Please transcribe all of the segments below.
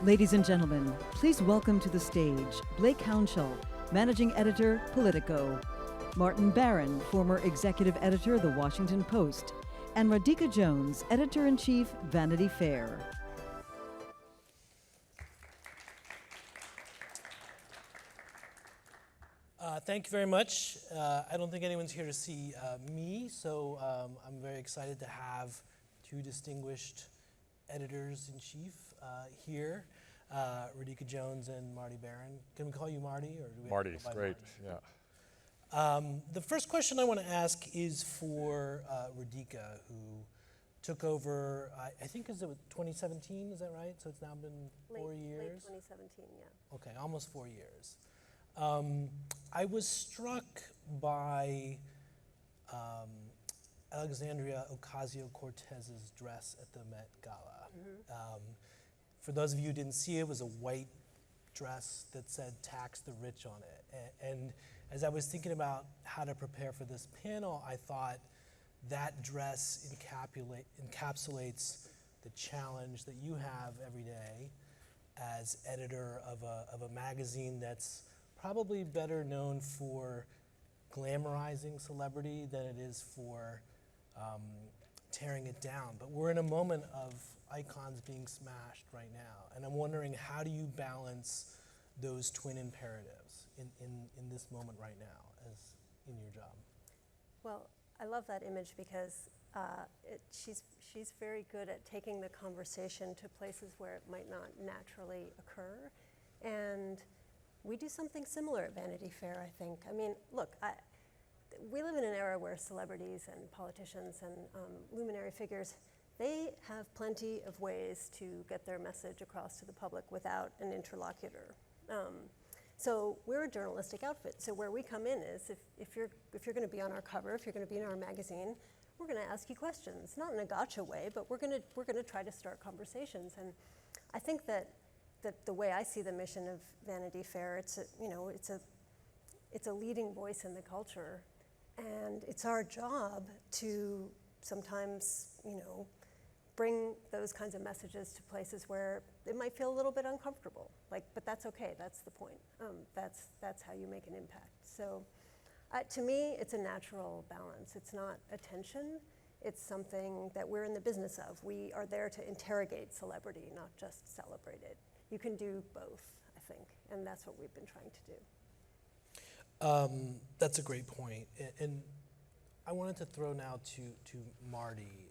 Ladies and gentlemen, please welcome to the stage Blake Hounshell, Managing Editor, Politico, Martin Barron, former Executive Editor, The Washington Post, and Radhika Jones, Editor-in-Chief, Vanity Fair. Thank you very much. I don't think anyone's here to see me, so I'm very excited to have two distinguished editors-in-chief here, Radhika Jones and Marty Barron. Can we call you Marty? Or do we Marty's great, Marty? yeah. The first question I want to ask is for Radhika, who took over, I think is it 2017, is that right? So it's now been 4 years? Late 2017, yeah. Okay, almost 4 years. I was struck by Alexandria Ocasio-Cortez's dress at the Met Gala. Mm-hmm. For those of you who didn't see it, it was a white dress that said "tax the rich" on it. And as I was thinking about how to prepare for this panel, I thought that dress encapsulates the challenge that you have every day as editor of a magazine that's probably better known for glamorizing celebrity than it is for tearing it down. But we're in a moment of icons being smashed right now, and I'm wondering, how do you balance those twin imperatives in this moment right now as in your job? Well, I love that image because she's very good at taking the conversation to places where it might not naturally occur. And we do something similar at Vanity Fair, I think. I mean, look, we live in an era where celebrities and politicians and luminary figures, they have plenty of ways to get their message across to the public without an interlocutor. So we're a journalistic outfit. So where we come in is if you're going to be on our cover, if you're going to be in our magazine, we're going to ask you questions, not in a gotcha way, but we're going to try to start conversations. And I think that the way I see the mission of Vanity Fair, it's a leading voice in the culture, and it's our job to sometimes, bring those kinds of messages to places where it might feel a little bit uncomfortable. But that's okay. That's the point. That's how you make an impact. So, to me, it's a natural balance. It's not a tension. It's something that we're in the business of. We are there to interrogate celebrity, not just celebrate it. You can do both, I think, and that's what we've been trying to do. That's a great point. And I wanted to throw now to Marty,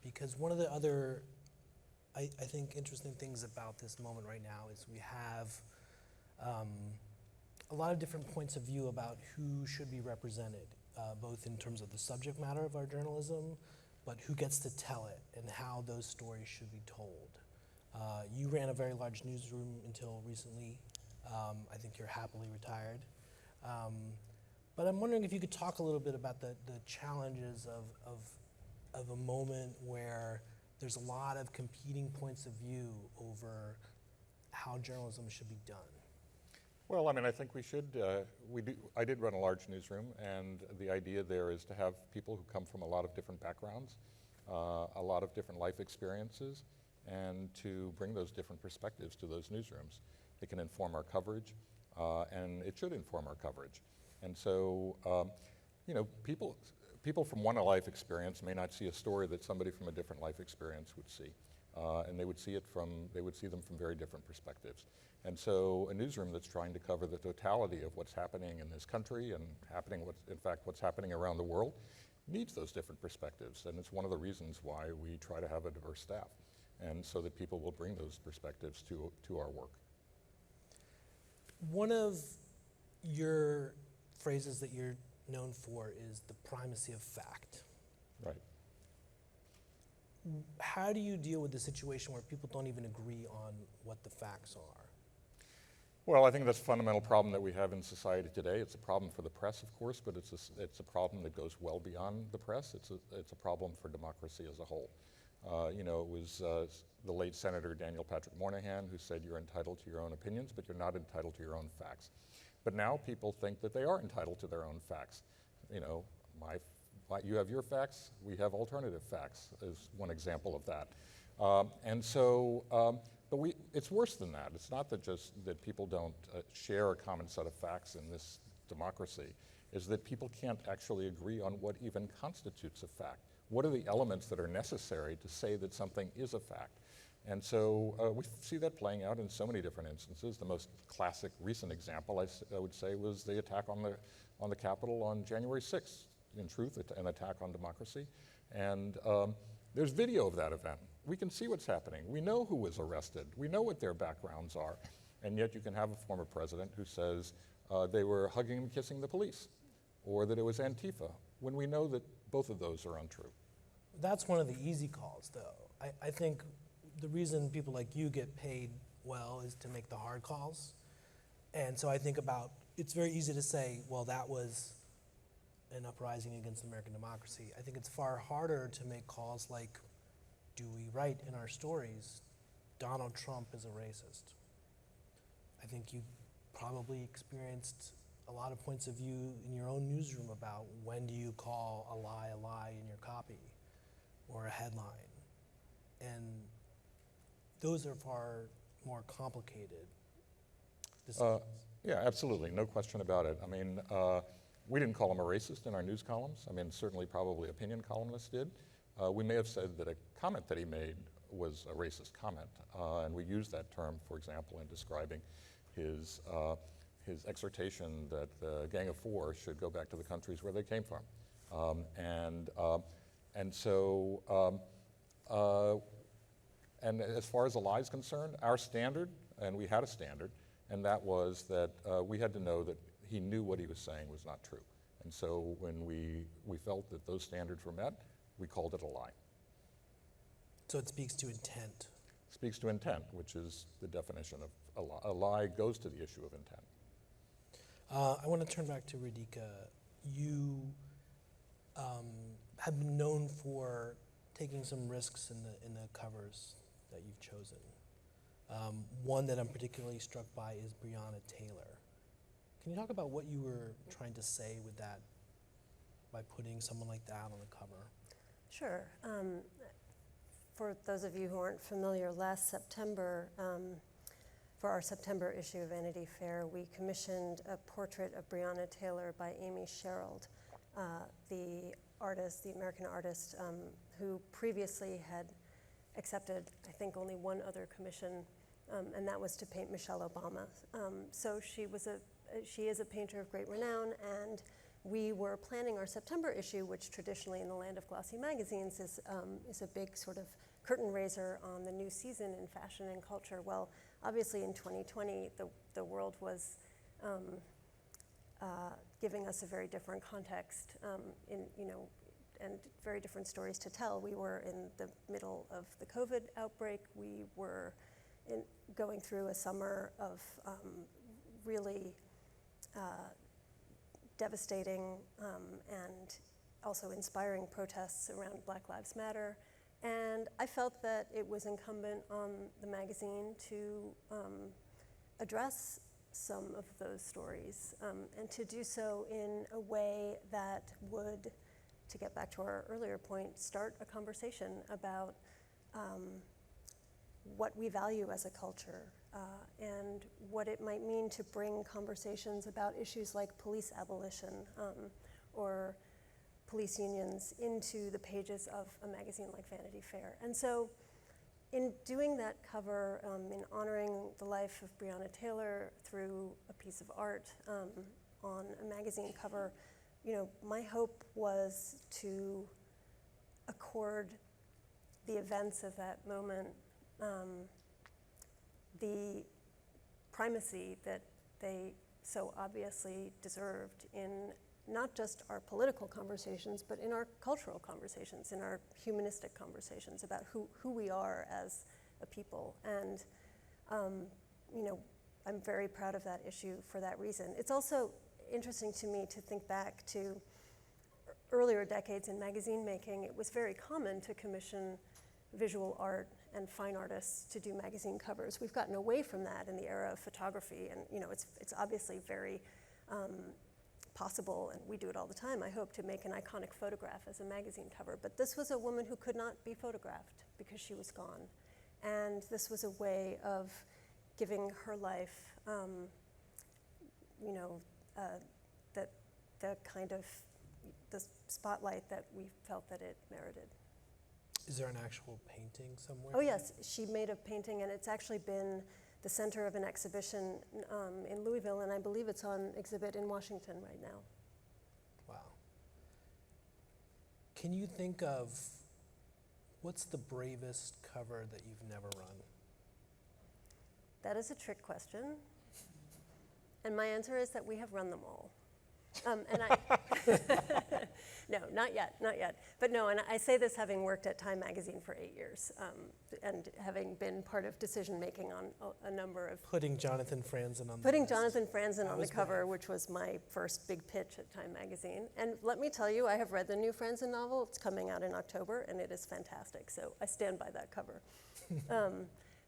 because one of the other, I think, interesting things about this moment right now is we have a lot of different points of view about who should be represented, both in terms of the subject matter of our journalism, but who gets to tell it and how those stories should be told. You ran a very large newsroom until recently. I think you're happily retired. But I'm wondering if you could talk a little bit about the challenges of a moment where there's a lot of competing points of view over how journalism should be done. Well, I mean, I think we should, I did run a large newsroom, and the idea there is to have people who come from a lot of different backgrounds, a lot of different life experiences, and to bring those different perspectives to those newsrooms. It can inform our coverage, and it should inform our coverage. And so, people from one life experience may not see a story that somebody from a different life experience would see, and they would see them from very different perspectives. And so, a newsroom that's trying to cover the totality of what's happening in this country and what's happening around the world needs those different perspectives. And it's one of the reasons why we try to have a diverse staff, and so that people will bring those perspectives to our work. One of your phrases that you're known for is the primacy of fact. Right. How do you deal with the situation where people don't even agree on what the facts are? Well, I think that's a fundamental problem that we have in society today. It's a problem for the press, of course, but it's a problem that goes well beyond the press. It's a problem for democracy as a whole. It was the late Senator Daniel Patrick Moynihan who said you're entitled to your own opinions, but you're not entitled to your own facts. But now people think that they are entitled to their own facts. You have your facts, we have alternative facts, is one example of that. And so But it's worse than that. It's not that just that people don't share a common set of facts in this democracy, is that people can't actually agree on what even constitutes a fact. What are the elements that are necessary to say that something is a fact? And so we see that playing out in so many different instances. The most classic recent example, I would say, was the attack on the Capitol on January 6th. In truth, an attack on democracy. And there's video of that event. We can see what's happening. We know who was arrested. We know what their backgrounds are. And yet you can have a former president who says they were hugging and kissing the police, or that it was Antifa, when we know that both of those are untrue. That's one of the easy calls, though. I think the reason people like you get paid well is to make the hard calls. And so I think about, it's very easy to say, well, that was an uprising against American democracy. I think it's far harder to make calls like, do we write in our stories, Donald Trump is a racist? I think you probably experienced a lot of points of view in your own newsroom about when do you call a lie in your copy or a headline. And those are far more complicated decisions. Yeah, absolutely, no question about it. I mean, we didn't call him a racist in our news columns. I mean, certainly probably opinion columnists did. We may have said that a comment that he made was a racist comment, and we used that term, for example, in describing his exhortation that the Gang of Four should go back to the countries where they came from. And as far as the lie is concerned, our standard, and we had a standard, and that was that we had to know that he knew what he was saying was not true. And so when we felt that those standards were met, we called it a lie. So it speaks to intent. Speaks to intent, which is the definition of a lie. A lie goes to the issue of intent. I want to turn back to Radhika. You have been known for taking some risks in the covers that you've chosen. One that I'm particularly struck by is Breonna Taylor. Can you talk about what you were trying to say with that by putting someone like that on the cover? Sure. For those of you who aren't familiar, last September, for our September issue of Vanity Fair, we commissioned a portrait of Breonna Taylor by Amy Sherald, the American artist, who previously had accepted, I think, only one other commission, and that was to paint Michelle Obama. So she is a painter of great renown, and we were planning our September issue, which traditionally in the land of glossy magazines is a big sort of curtain raiser on the new season in fashion and culture. Well, obviously in 2020, the world was giving us a very different context and very different stories to tell. We were in the middle of the COVID outbreak. We were going through a summer of really devastating and also inspiring protests around Black Lives Matter. And I felt that it was incumbent on the magazine to address some of those stories and to do so in a way that would, to get back to our earlier point, start a conversation about what we value as a culture and what it might mean to bring conversations about issues like police abolition or police unions into the pages of a magazine like Vanity Fair. And so in doing that cover, in honoring the life of Breonna Taylor through a piece of art on a magazine cover, my hope was to accord the events of that moment the primacy that they so obviously deserved in not just our political conversations, but in our cultural conversations, in our humanistic conversations about who we are as a people. And I'm very proud of that issue for that reason. It's also interesting to me to think back to earlier decades in magazine making. It was very common to commission visual art and fine artists to do magazine covers. We've gotten away from that in the era of photography, and it's obviously very possible, and we do it all the time, I hope, to make an iconic photograph as a magazine cover. But this was a woman who could not be photographed because she was gone. And this was a way of giving her life, the kind of the spotlight that we felt that it merited. Is there an actual painting somewhere? Oh yes, she made a painting, and it's actually been the center of an exhibition in Louisville, and I believe it's on exhibit in Washington right now. Wow. Can you think of what's the bravest cover that you've never run? That is a trick question, and my answer is that we have run them all. And I, no, not yet. But no, and I say this having worked at Time Magazine for 8 years, and having been part of decision making on a number of Putting Jonathan Franzen on putting the list. Jonathan Franzen on the was cover, brave. which was my first big pitch at Time Magazine. And let me tell you, I have read the new Franzen novel. It's coming out in October, and it is fantastic. So I stand by that cover.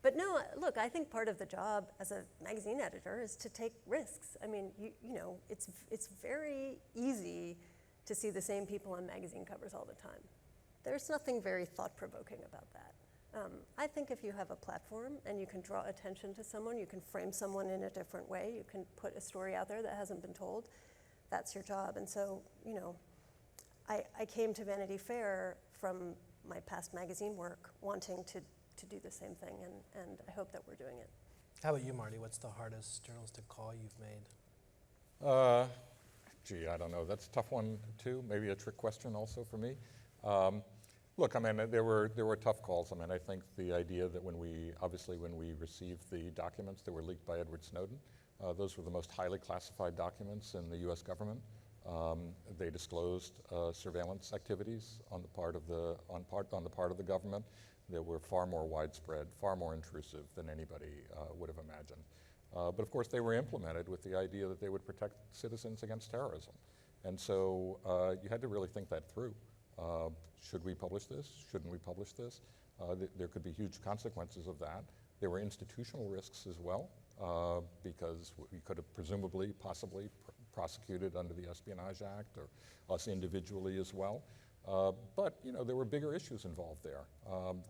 But no, look, I think part of the job as a magazine editor is to take risks. I mean, you know, it's very easy to see the same people on magazine covers all the time. There's nothing very thought-provoking about that. I think if you have a platform and you can draw attention to someone, you can frame someone in a different way, you can put a story out there that hasn't been told, that's your job. And so, you know, I came to Vanity Fair from my past magazine work wanting to do the same thing, and I hope that we're doing it. How about you, Marty? What's the hardest journalistic call you've made? Gee, I don't know. That's a tough one too. Maybe a trick question also for me. Look, I mean, there were tough calls. I mean, I think the idea that when we received the documents that were leaked by Edward Snowden, those were the most highly classified documents in the U.S. government. They disclosed surveillance activities on the part of the government that were far more widespread, far more intrusive than anybody would have imagined. But of course, they were implemented with the idea that they would protect citizens against terrorism. And so you had to really think that through. Should we publish this? Shouldn't we publish this? There could be huge consequences of that. There were institutional risks as well, because we could have presumably, possibly prosecuted under the Espionage Act, or us individually as well. But you know, there were bigger issues involved there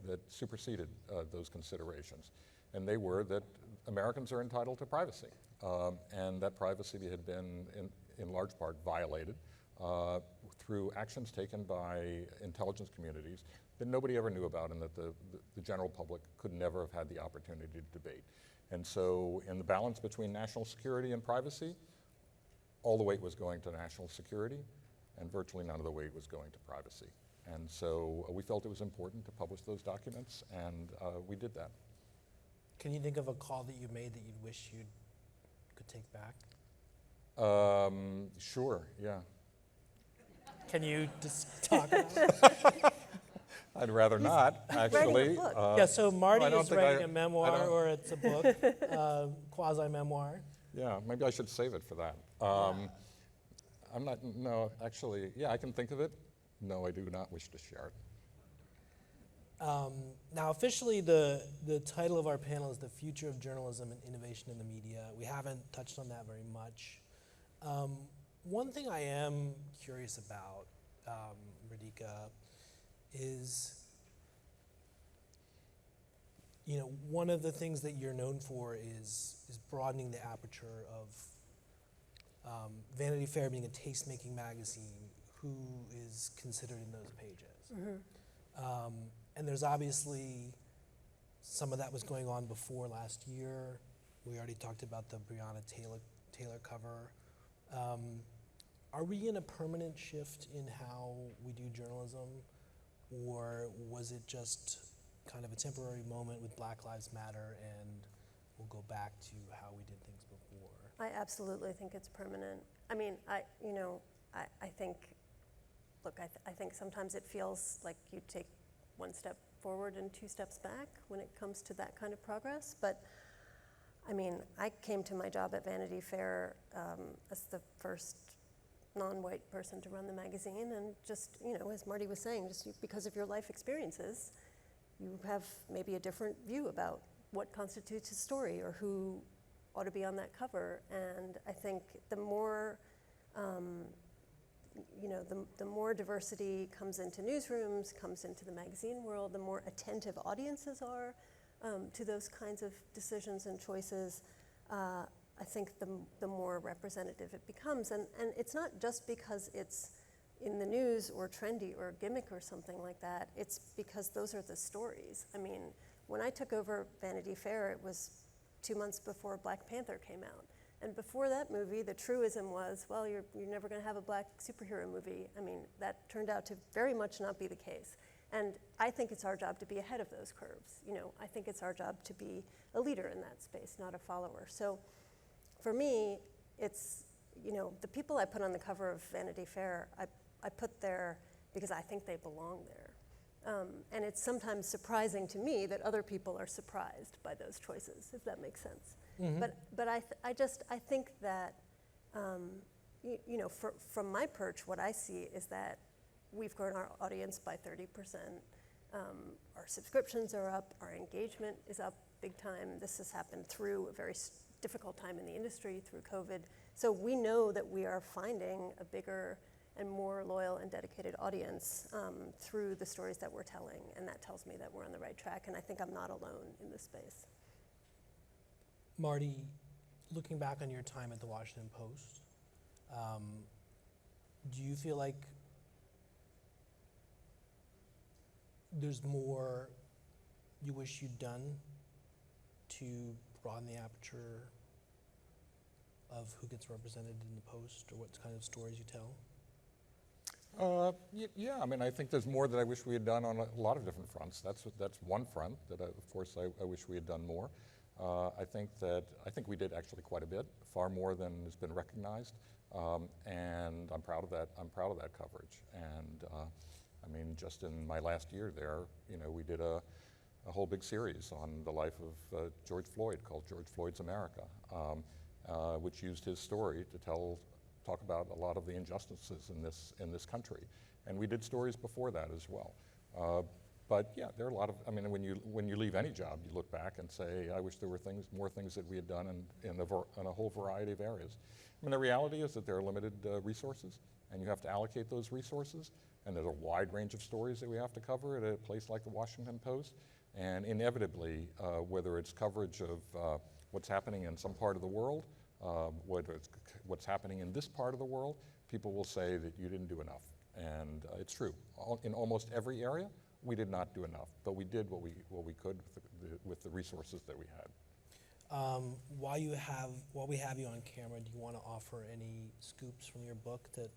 that superseded those considerations. And they were that Americans are entitled to privacy. And that privacy had been, in large part, violated through actions taken by intelligence communities that nobody ever knew about, and that the general public could never have had the opportunity to debate. And so in the balance between national security and privacy, all the weight was going to national security, and virtually none of the weight was going to privacy. And so we felt it was important to publish those documents, and we did that. Can you think of a call that you made that you'd wish you could take back? Sure, yeah. Can you just talk about it? I'd rather not, actually. Writing a book. Yeah, so Marty I don't is think writing I a memoir, don't- or it's a book, quasi-memoir. Yeah, maybe I should save it for that. I'm not, no, actually, yeah, I can think of it. No, I do not wish to share it. Now, officially, the title of our panel is The Future of Journalism and Innovation in the Media. We haven't touched on that very much. One thing I am curious about, Radhika, is, you know, one of the things that you're known for is broadening the aperture of Vanity Fair being a taste-making magazine. Who is considered in those pages? Mm-hmm. And there's obviously some of that was going on before last year. We already talked about the Breonna Taylor cover. Are we in a permanent shift in how we do journalism, or was it just kind of a temporary moment with Black Lives Matter, and we'll go back to how we did things before? I absolutely think it's permanent. I mean, I think, look, I think sometimes it feels like you take one step forward and 2 steps back when it comes to that kind of progress. But I mean, I came to my job at Vanity Fair as the first non-white person to run the magazine, and just, you know, as Marty was saying, just because of your life experiences, you have maybe a different view about what constitutes a story or who ought to be on that cover. And I think the more, the more diversity comes into newsrooms, comes into the magazine world, the more attentive audiences are, to those kinds of decisions and choices, I think the more representative it becomes. And it's not just because it's in the news or trendy or gimmick or something like that. It's because those are the stories. I mean, when I took over Vanity Fair, it was 2 months before Black Panther came out. And before that movie, the truism was, well, you're never going to have a black superhero movie. I mean, that turned out to very much not be the case. And I think it's our job to be ahead of those curves. You know, I think it's our job to be a leader in that space, not a follower. So for me, it's, you know, the people I put on the cover of Vanity Fair, I put there because I think they belong there. And it's sometimes surprising to me that other people are surprised by those choices, if that makes sense. Mm-hmm. But I think that, you know, from my perch, what I see is that we've grown our audience by 30%. Our subscriptions are up, our engagement is up big time. This has happened through a very difficult time in the industry, through COVID. So we know that we are finding a bigger and more loyal and dedicated audience through the stories that we're telling, and that tells me that we're on the right track, and I think I'm not alone in this space. Marty, looking back on your time at the Washington Post, do you feel like there's more you wish you'd done to broaden the aperture of who gets represented in the Post, or what kind of stories you tell? Yeah, I mean, I think there's more that I wish we had done on a lot of different fronts. That's one front that, of course, I wish we had done more. I think we did actually quite a bit, far more than has been recognized, and I'm proud of that. I'm proud of that coverage. And I mean, just in my last year there, you know, we did a whole big series on the life of George Floyd called George Floyd's America, which used his story to talk about a lot of the injustices in this country. And we did stories before that as well. But yeah, there are a lot of, I mean, when you leave any job, you look back and say, I wish there were more things that we had done in a whole variety of areas. I mean, the reality is that there are limited resources, and you have to allocate those resources, and there's a wide range of stories that we have to cover at a place like the Washington Post. And inevitably, whether it's coverage of what's happening in some part of the world, whether it's what's happening in this part of the world, people will say that you didn't do enough. And it's true. In almost every area, we did not do enough, but we did what we could with the resources that we had. While we have you on camera, do you want to offer any scoops from your book that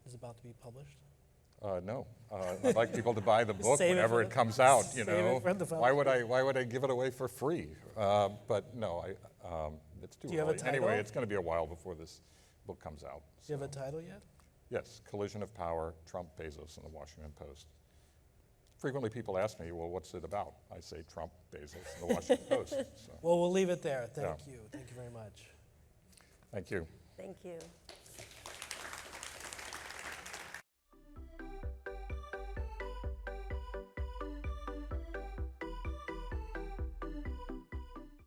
is about to be published? No, I'd like people to buy the book whenever it comes out. You know, why would I give it away for free? But no, it's too early. Do you have a title? Anyway, it's going to be a while before this book comes out. Do you have a title yet? Yes, Collision of Power: Trump, Bezos, and the Washington Post. Frequently, people ask me, "Well, what's it about?" I say Trump, Bezos, and the Washington Post. So. Well, we'll leave it there. Thank you. Thank you very much. Thank you. Thank you.